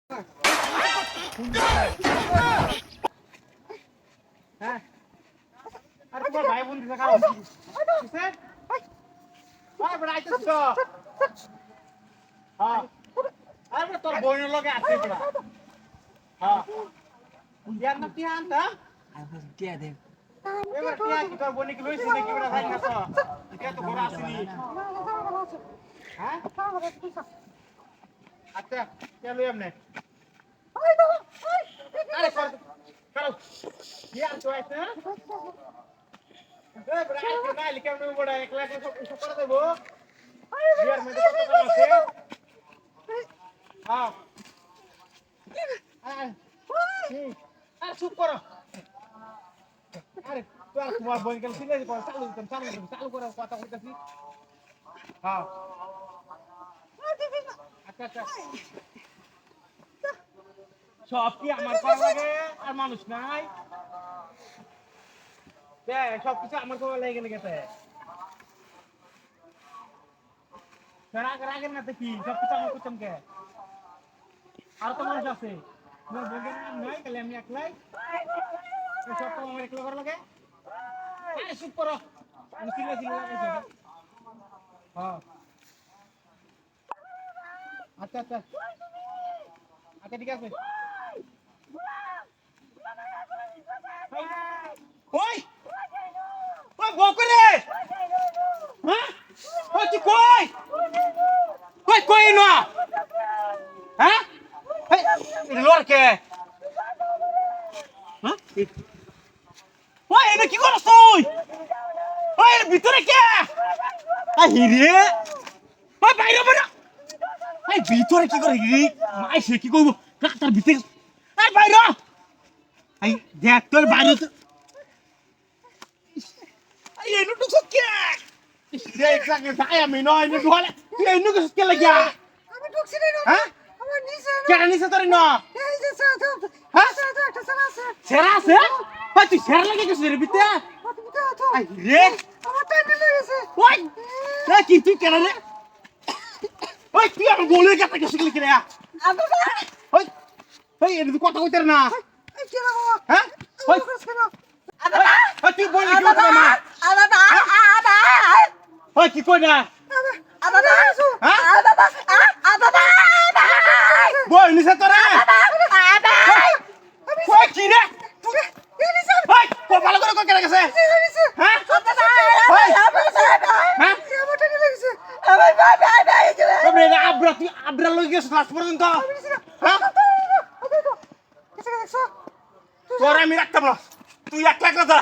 হ্যাঁ আর তোমার ভাই বোন দিছে খাও কিসে ভাই বড় আইতেছ তো হ্যাঁ আর বড় তোর বোনের লগে আছে বড় হ্যাঁ ইয়ার না কি আনতা আবার টিয়া দে এবার কি কি তোর বোন কি লইছে নাকি বড় ভাই না তো এটা তো ঘোরা আসেনি হ্যাঁ আচ্ছা চলো এমনে আরে কর করো কি আর তো আছে এ বড় আইতে না লিখে আমি বড় একলা একলা সব করে দেবো ইয়ার মধ্যে কত কাম আছে হ্যাঁ আরে চুপ করো আরে তুই আর তোমার বোন গেল সিলে চালু করো কথা কইতাছি হ্যাঁ আচ্ছা আচ্ছা সব কি আমার করা লাগে আর মানুষ নাই সব কিছু আমার করা লেগে গেছে রাগের না কি সব কিছু আমার করতাম কে আর তো মানুষ আছে তোমার বোনের নাম নাই তাহলে আমি একলাই সব তো আমার একলা করা লাগে চুপ করো আমি সিলে লাগাইছি হ্যাঁ আচ্ছা আচ্ছা আচ্ছা ঠিক আছে ওই ওই বকরে হ্যাঁ ওই তুই কই কই কই না হ্যাঁ এই লড়কে হ্যাঁ ওই এনে কি করছ তুই ওই ভিতরে কে আই রে ওই বাইরে বাইরে এই ভিতরে কি করে রে মাই সে কি কইব কাটার ভিতরে আই বাইরে এই দেখ তোর বাইরে তো এই এনু তো কে রে এক্সাক্টলি তাই আমি নয় এনু ঢোলে তুই এনু কে লাগিয়া আমি ঢুকছি না হ্যাঁ আমার নিচে কেন নিছে তোর না এই যে সাদা হ্যাঁ সাদা একটা সাদা আছে সেরা আছে ওই তুই সেরা লাগে গেছিস রে ভিতরে তুমি তো আছো আই রে আমার টাইম লেগেছে ওই এ কি তুই কেন রে ওই তুই আর বলে গেছে কিছু লিখে রে আদা ওই ওই এর কথা কইতার না এই কি রে বাবা হ্যাঁ ওই আদা ওই তুই বলি কি কথা না আদা আদা ওই কি কই না আদা হ্যাঁ আদা আদা বই নিছে তোরে আদা ওই কি রে ওই কো ভালো করে কই কেন গেছে হ্যাঁ ওই হ্যাঁ আমার টাইম লেগেছে তবে আব্রা তুই আব্রা লই গেছিস লাস্ট পর্যন্ত হ্যাঁ তোর আমি রাখতাম না তুই একলা একলা যা